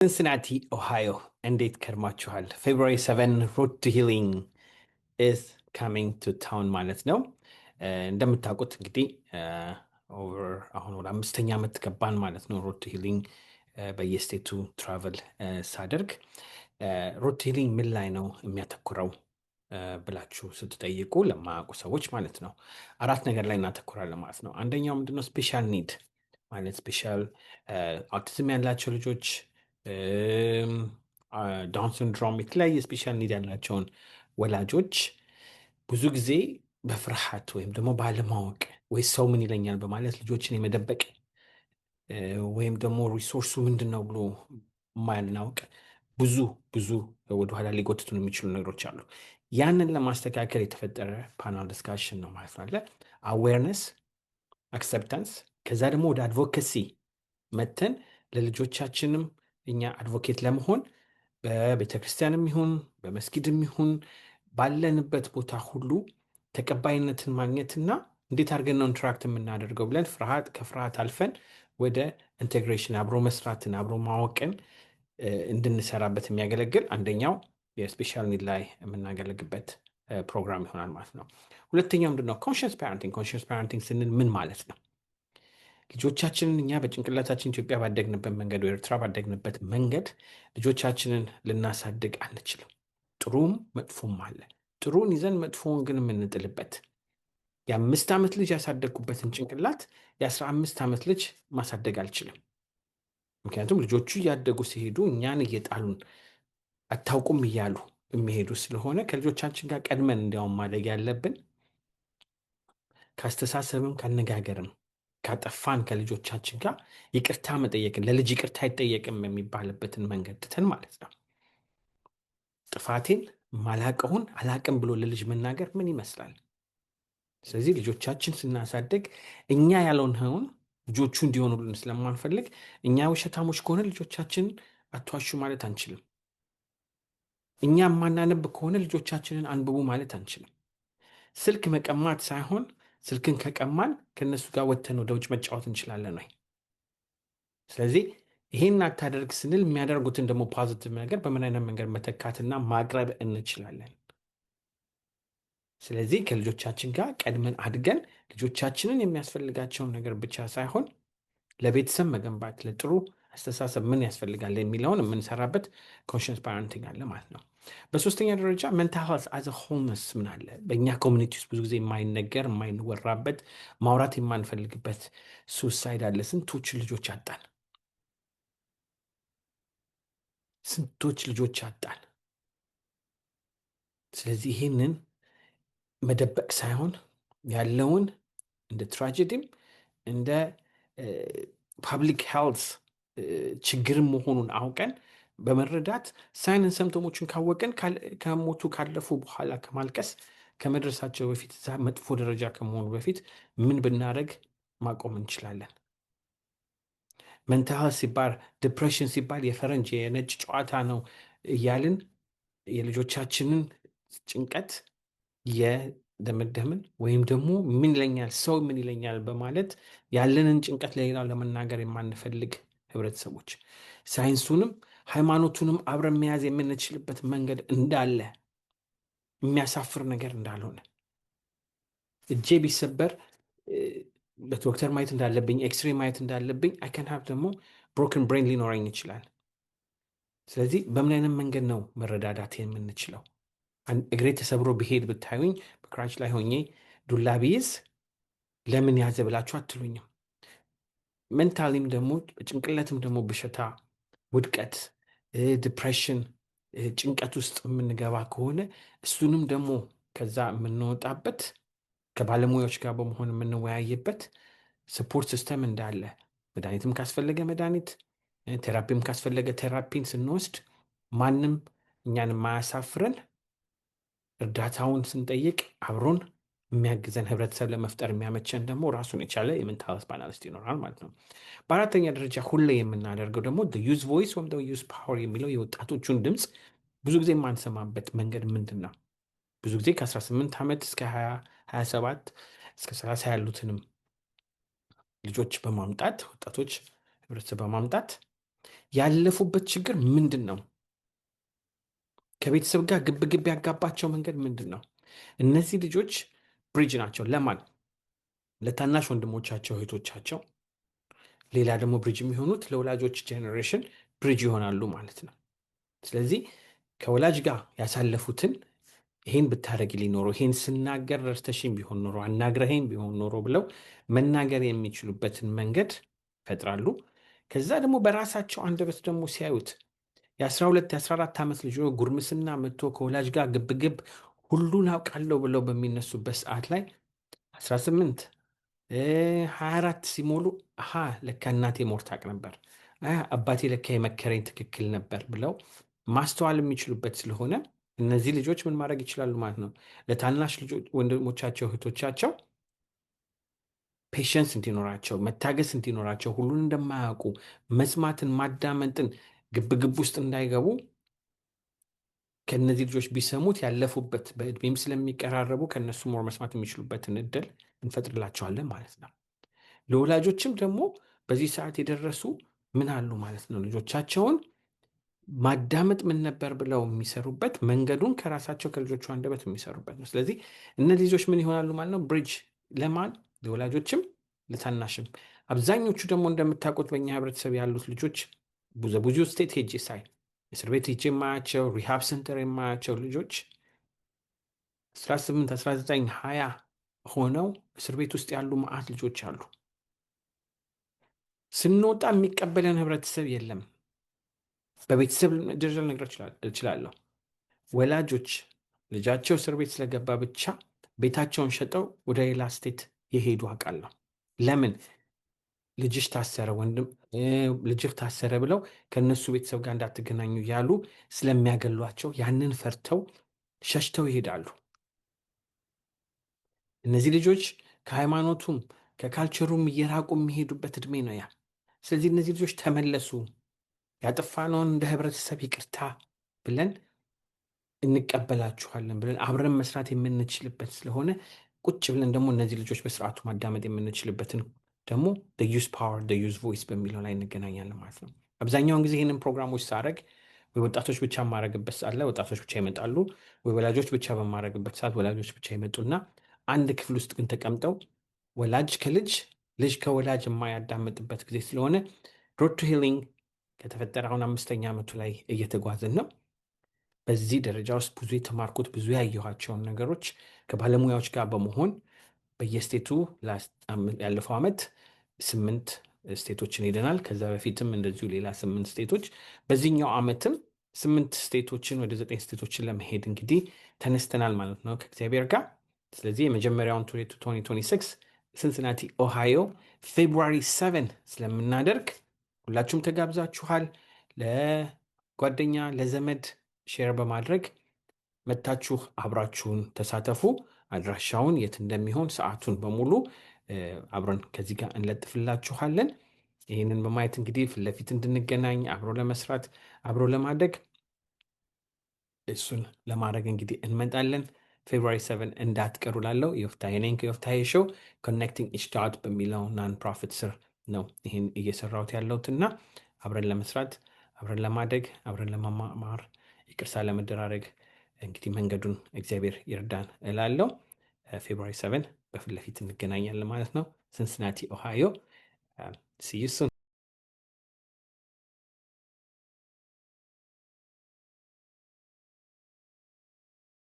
Cincinnati, Ohio, እንዴት ከርማችኋል? ፌብሩዋሪ 7 ሮድ ቱ ሂሊንግ ኢዝ ካሚንግ ቱ ታውን ማለት ነው። እንደምታውቁት እንግዲህ ኦቨር አሁን ወደ 5ኛ ዓመት ገባን ማለት ነው። ሮድ ቱ ሂሊንግ በየስቴቱ ትራቨል ሳደርግ ሮድ ቱ ሂሊንግ ምን ላይ ነው የሚያተኩረው ብላችሁ ስትጠይቁ ለማያውቁ ሰዎች ማለት ነው 4 ነገር ላይ እናተኩራለን ማለት ነው። አንደኛው ምንድነው? ስፔሻል ኒድ ማለት ስፔሻል አውቲዝም ያላቸው ልጆች ዳውን ሲንድሮም የተለያየ ስፔሻል ኒድ ያላቸውን ወላጆች ብዙ ጊዜ በፍርሃት ወይም ደግሞ ባለማወቅ ወይ ሰው ምን ይለኛል በማለት ልጆችን የመደበቅ ወይም ደግሞ ሪሶርሱ ምንድን ነው ብሎ ማናውቅ ብዙ ብዙ ወደኋላ ሊጎትቱን የሚችሉ ነገሮች አሉ። ያንን ለማስተካከል የተፈጠረ ፓናል ዲስካሽን ነው ማለት ነው አለ አዌርነስ፣ አክሰፕታንስ፣ ከዛ ደግሞ ወደ አድቮኬሲ መተን ለልጆቻችንም እኛ አድቮኬት ለመሆን በቤተ ክርስቲያንም ይሁን በመስጊድም ይሁን ባለንበት ቦታ ሁሉ ተቀባይነትን ማግኘትና እንዴት አድርገን ነው ኢንተራክት የምናደርገው ብለን ከፍርሃት አልፈን ወደ ኢንቴግሬሽን አብሮ መስራትን አብሮ ማወቅን እንድንሰራበት የሚያገለግል አንደኛው የስፔሻል ኒድ ላይ የምናገለግበት ፕሮግራም ይሆናል ማለት ነው። ሁለተኛው ምንድነው? ኮንሽስ ፓረንቲንግ። ኮንሽስ ፓረንቲንግ ስንል ምን ማለት ነው? ልጆቻችንን እኛ በጭንቅላታችን ኢትዮጵያ ባደግንበት መንገድ ወይ ኤርትራ ባደግንበት መንገድ ልጆቻችንን ልናሳድግ አንችልም። ጥሩም መጥፎም አለ። ጥሩን ይዘን መጥፎውን ግን የምንጥልበት የ5 ዓመት ልጅ ያሳደግኩበትን ጭንቅላት የ15 ዓመት ልጅ ማሳደግ አልችልም። ምክንያቱም ልጆቹ እያደጉ ሲሄዱ እኛን እየጣሉን አታውቁም እያሉ የሚሄዱ ስለሆነ ከልጆቻችን ጋር ቀድመን እንዲያውም ማደግ ያለብን ከአስተሳሰብም ከአነጋገርም ካጠፋን ከልጆቻችን ጋር ይቅርታ መጠየቅን ለልጅ ይቅርታ አይጠየቅም የሚባልበትን መንገድ ትተን ማለት ነው። ጥፋቴን ማላቀውን አላቅም ብሎ ለልጅ መናገር ምን ይመስላል? ስለዚህ ልጆቻችን ስናሳድግ እኛ ያልሆነውን ልጆቹ እንዲሆኑልን ስለማንፈልግ እኛ ውሸታሞች ከሆነ ልጆቻችንን አትዋሹ ማለት አንችልም። እኛ የማናነብ ከሆነ ልጆቻችንን አንብቡ ማለት አንችልም። ስልክ መቀማት ሳይሆን ስልክን ከቀማን ከእነሱ ጋር ወጥተን ወደ ውጭ መጫወት እንችላለን ወይ? ስለዚህ ይሄን አታደርግ ስንል የሚያደርጉትን ደግሞ ፖዚቲቭ ነገር በምን አይነት መንገድ መተካትና ማቅረብ እንችላለን። ስለዚህ ከልጆቻችን ጋር ቀድመን አድገን ልጆቻችንን የሚያስፈልጋቸውን ነገር ብቻ ሳይሆን ለቤተሰብ መገንባት ለጥሩ አስተሳሰብ ምን ያስፈልጋል የሚለውን የምንሰራበት ኮንሽስ ፓረንቲንግ አለ ማለት ነው። በሶስተኛ ደረጃ ሜንታል ሄልዝ አዝ ሆልነስ ምን አለ? በእኛ ኮሚኒቲ ውስጥ ብዙ ጊዜ የማይነገር የማይወራበት ማውራት የማንፈልግበት ሱሳይድ አለ። ስንቶች ልጆች አጣን? ስንቶች ልጆች አጣን? ስለዚህ ይህንን መደበቅ ሳይሆን ያለውን እንደ ትራጀዲም እንደ ፐብሊክ ሄልዝ ችግርም መሆኑን አውቀን በመረዳት ሳይንስ ሰምተሞችን ካወቀን ከሞቱ ካለፉ በኋላ ከማልቀስ ከመድረሳቸው በፊት እዛ መጥፎ ደረጃ ከመሆኑ በፊት ምን ብናደርግ ማቆም እንችላለን? ሜንታል ሲባል ዲፕሬሽን ሲባል የፈረንጅ የነጭ ጨዋታ ነው እያልን የልጆቻችንን ጭንቀት የደመደምን ወይም ደግሞ ምን ይለኛል ሰው ምን ይለኛል በማለት ያለንን ጭንቀት ለሌላው ለመናገር የማንፈልግ ህብረተሰቦች ሳይንሱንም ሃይማኖቱንም አብረን መያዝ የምንችልበት መንገድ እንዳለ የሚያሳፍር ነገር እንዳልሆነ እጄ ቢሰበር በዶክተር ማየት እንዳለብኝ ኤክስሬ ማየት እንዳለብኝ አይከንሀብ ደግሞ ብሮክን ብሬን ሊኖረኝ ይችላል። ስለዚህ በምን አይነት መንገድ ነው መረዳዳት የምንችለው? እግሬ ተሰብሮ ብሄድ ብታዩኝ በክራንች ላይ ሆኜ ዱላ ቢይዝ ለምን ያዘ ብላችሁ አትሉኝም። ሜንታሊም ደግሞ ጭንቅለትም ደግሞ በሽታ፣ ውድቀት፣ ዲፕሬሽን፣ ጭንቀት ውስጥ የምንገባ ከሆነ እሱንም ደግሞ ከዛ የምንወጣበት ከባለሙያዎች ጋር በመሆን የምንወያይበት ስፖርት ሲስተም እንዳለ መድኃኒትም ካስፈለገ መድኃኒት፣ ቴራፒም ካስፈለገ ቴራፒን ስንወስድ ማንም እኛን የማያሳፍረን እርዳታውን ስንጠይቅ አብሮን የሚያግዘን ህብረተሰብ ለመፍጠር የሚያመቸን ደግሞ ራሱን የቻለ የሜንታል ሄልዝ ፓናሊስት ይኖራል ማለት ነው። በአራተኛ ደረጃ ሁሌ የምናደርገው ደግሞ ዩዝ ቮይስ ወይም ዩዝ ፓወር የሚለው የወጣቶቹን ድምፅ ብዙ ጊዜ የማንሰማበት መንገድ ምንድን ነው? ብዙ ጊዜ ከ18 ዓመት እስከ 27 እስከ 30 ያሉትንም ልጆች በማምጣት ወጣቶች ህብረተሰብ በማምጣት ያለፉበት ችግር ምንድን ነው? ከቤተሰብ ጋር ግብግብ ያጋባቸው መንገድ ምንድን ነው? እነዚህ ልጆች ብሪጅ ናቸው። ለማን? ለታናሽ ወንድሞቻቸው እህቶቻቸው። ሌላ ደግሞ ብሪጅ የሚሆኑት ለወላጆች ጄኔሬሽን ብሪጅ ይሆናሉ ማለት ነው። ስለዚህ ከወላጅ ጋር ያሳለፉትን ይሄን ብታደረግልኝ ኖሮ፣ ይሄን ስናገር ረድተሽኝ ቢሆን ኖሮ፣ አናግረኸኝ ቢሆን ኖሮ ብለው መናገር የሚችሉበትን መንገድ ይፈጥራሉ። ከዛ ደግሞ በራሳቸው አንደበት ደግሞ ሲያዩት የ12 የ14 ዓመት ልጅ ጉርምስና መጥቶ ከወላጅ ጋር ግብግብ ሁሉን አውቃለሁ ብለው በሚነሱበት ሰዓት ላይ 18 24 ሲሞሉ ለካ እናቴ ሞር ታውቅ ነበር፣ አባቴ ለካ የመከረኝ ትክክል ነበር ብለው ማስተዋል የሚችሉበት ስለሆነ እነዚህ ልጆች ምን ማድረግ ይችላሉ ማለት ነው። ለታናሽ ልጆች ወንድሞቻቸው እህቶቻቸው ፔሽንስ እንዲኖራቸው፣ መታገስ እንዲኖራቸው፣ ሁሉን እንደማያውቁ መስማትን ማዳመጥን ግብግብ ውስጥ እንዳይገቡ ከእነዚህ ልጆች ቢሰሙት ያለፉበት በእድሜም ስለሚቀራረቡ ከእነሱ ሞር መስማት የሚችሉበትን እድል እንፈጥርላቸዋለን ማለት ነው። ለወላጆችም ደግሞ በዚህ ሰዓት የደረሱ ምን አሉ ማለት ነው። ልጆቻቸውን ማዳመጥ ምን ነበር ብለው የሚሰሩበት መንገዱን ከራሳቸው ከልጆቹ አንደበት የሚሰሩበት ነው። ስለዚህ እነዚህ ልጆች ምን ይሆናሉ ማለት ነው? ብሪጅ ለማን? ለወላጆችም ለታናሽም። አብዛኞቹ ደግሞ እንደምታውቁት በእኛ ህብረተሰብ ያሉት ልጆች ብዙ ስቴት ሄጄ ሳይ፣ እስር ቤት ሄጄ የማያቸው፣ ሪሃብ ሴንተር የማያቸው ልጆች 18 19 20 ሆነው እስር ቤት ውስጥ ያሉ መዓት ልጆች አሉ። ስንወጣ የሚቀበለን ህብረተሰብ የለም። በቤተሰብ ደረጃ ልነግር እችላለሁ። ወላጆች ልጃቸው እስር ቤት ስለገባ ብቻ ቤታቸውን ሸጠው ወደ ሌላ ስቴት የሄዱ አውቃለሁ። ለምን? ልጅሽ ታሰረ፣ ወንድም ልጅህ ታሰረ ብለው ከእነሱ ቤተሰብ ጋር እንዳትገናኙ ያሉ ስለሚያገሏቸው ያንን ፈርተው ሸሽተው ይሄዳሉ። እነዚህ ልጆች ከሃይማኖቱም ከካልቸሩም እየራቁ የሚሄዱበት እድሜ ነው ያ። ስለዚህ እነዚህ ልጆች ተመለሱ፣ ያጠፋነውን እንደ ህብረተሰብ ይቅርታ ብለን እንቀበላችኋለን ብለን አብረን መስራት የምንችልበት ስለሆነ ቁጭ ብለን ደግሞ እነዚህ ልጆች በስርዓቱ ማዳመጥ የምንችልበትን ደግሞ ዩዝ ፓወር ዩዝ ቮይስ በሚለው ላይ እንገናኛለን ማለት ነው። አብዛኛውን ጊዜ ይህንን ፕሮግራሞች ሳደርግ ወይ ወጣቶች ብቻ የማደርግበት ሰዓት ላይ ወጣቶች ብቻ ይመጣሉ፣ ወይ ወላጆች ብቻ በማድረግበት ሰዓት ወላጆች ብቻ ይመጡና አንድ ክፍል ውስጥ ግን ተቀምጠው ወላጅ ከልጅ ልጅ ከወላጅ የማያዳምጥበት ጊዜ ስለሆነ ሮድ ቱ ሂሊንግ ከተፈጠረ አሁን 5ኛ ዓመቱ ላይ እየተጓዝን ነው። በዚህ ደረጃ ውስጥ ብዙ የተማርኩት ብዙ ያየኋቸውን ነገሮች ከባለሙያዎች ጋር በመሆን በየስቴቱ ያለፈው ዓመት 8 ስቴቶችን ሄደናል። ከዛ በፊትም እንደዚሁ ሌላ 8 ስቴቶች፣ በዚህኛው ዓመትም 8 ስቴቶችን ወደ 9 ስቴቶችን ለመሄድ እንግዲህ ተነስተናል ማለት ነው ከእግዚአብሔር ጋር። ስለዚህ የመጀመሪያውን 2026 ሲንሲናቲ ኦሃዮ ፌብሩዋሪ 7 ስለምናደርግ ሁላችሁም ተጋብዛችኋል። ለጓደኛ ለዘመድ ሼር በማድረግ መታችሁ አብራችሁን ተሳተፉ። አድራሻውን የት እንደሚሆን ሰዓቱን በሙሉ አብረን ከዚህ ጋር እንለጥፍላችኋለን። ይህንን በማየት እንግዲህ ፊት ለፊት እንድንገናኝ አብሮ ለመስራት አብሮ ለማደግ እሱን ለማድረግ እንግዲህ እንመጣለን። ፌብሩዋሪ 7 እንዳትቀሩ። ላለው የወፍታሄ ነኝ ከወፍታሄ ሾው ኮኔክቲንግ ኢች ዳት በሚለው ናን ፕሮፊት ስር ነው ይህን እየሰራሁት ያለሁትና አብረን ለመስራት አብረን ለማደግ አብረን ለመማማር ይቅርታ ለመደራረግ እንግዲህ መንገዱን እግዚአብሔር ይርዳን እላለሁ። ፌብሩዋሪ 7 በፊት ለፊት እንገናኛለን ማለት ነው። ሲንሲናቲ ኦሃዮ። ሲዩ ሱን